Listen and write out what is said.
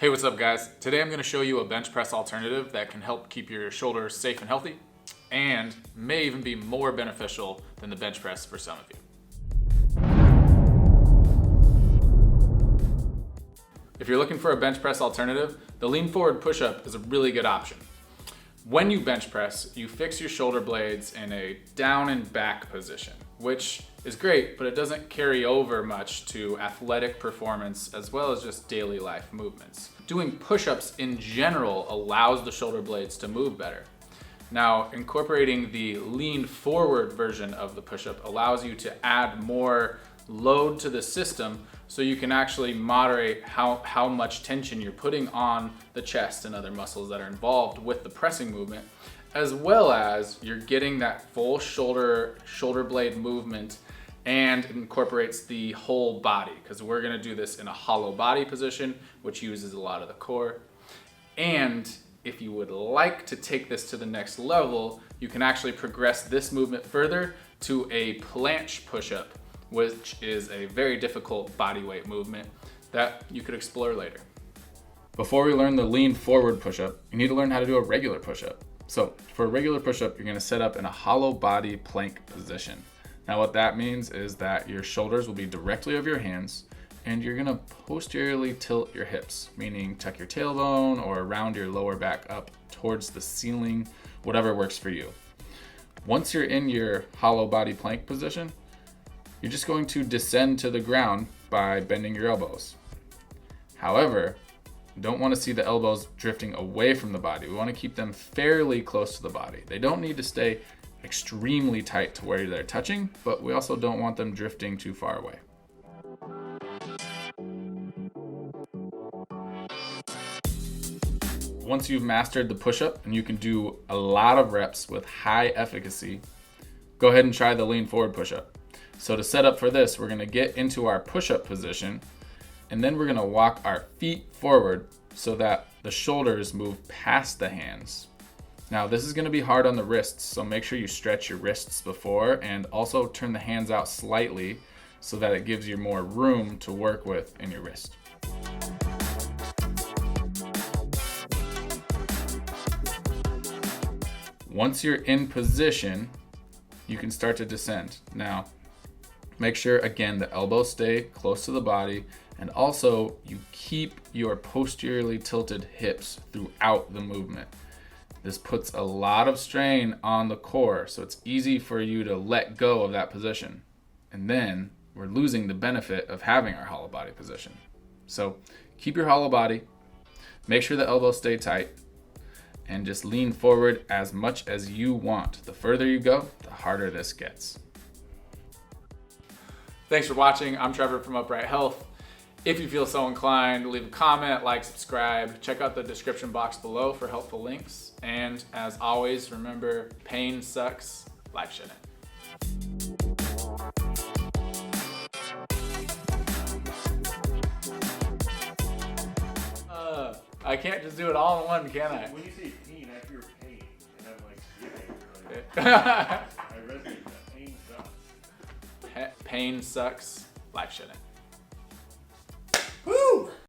Hey, what's up guys? Today I'm going to show you a bench press alternative that can help keep your shoulders safe and healthy and may even be more beneficial than the bench press for some of you. If you're looking for a bench press alternative, the lean forward push-up is a really good option. When you bench press, you fix your shoulder blades in a down and back position, which is great, but it doesn't carry over much to athletic performance as well as just daily life movements. Doing push-ups in general allows the shoulder blades to move better. Now, incorporating the lean forward version of the push-up allows you to add more load to the system so you can actually moderate how much tension you're putting on the chest and other muscles that are involved with the pressing movement, as well as you're getting that full shoulder blade movement and it incorporates the whole body, because we're going to do this in a hollow body position, which uses a lot of the core. And if you would like to take this to the next level, you can actually progress this movement further to a planche push-up, which is a very difficult body weight movement that you could explore later. Before we learn the lean forward push-up, you need to learn how to do a regular push-up. So for a regular push-up, you're going to set up in a hollow body plank position. Now what that means is that your shoulders will be directly over your hands and you're going to posteriorly tilt your hips, meaning tuck your tailbone or round your lower back up towards the ceiling, whatever works for you. Once you're in your hollow body plank position, you're just going to descend to the ground by bending your elbows. However, you don't want to see the elbows drifting away from the body. We want to keep them fairly close to the body. They don't need to stay extremely tight to where they're touching, but we also don't want them drifting too far away. Once you've mastered the push-up and you can do a lot of reps with high efficacy, go ahead and try the lean forward push-up. So to set up for this, we're going to get into our push-up position and then we're going to walk our feet forward so that the shoulders move past the hands. Now this is going to be hard on the wrists, so make sure you stretch your wrists before and also turn the hands out slightly so that it gives you more room to work with in your wrist. Once you're in position, you can start to descend. Now, make sure again the elbows stay close to the body and also you keep your posteriorly tilted hips throughout the movement. This puts a lot of strain on the core, so it's easy for you to let go of that position. And then we're losing the benefit of having our hollow body position. So keep your hollow body, make sure the elbows stay tight, and just lean forward as much as you want. The further you go, the harder this gets. Thanks for watching. I'm Trevor from Upright Health. If you feel so inclined, leave a comment, like, subscribe. Check out the description box below for helpful links. And as always, remember, pain sucks, life shouldn't. I can't just do it all in one, can I? When you say pain, I hear pain, and I'm like, I resonate with that. Pain sucks. Pain sucks, life shouldn't.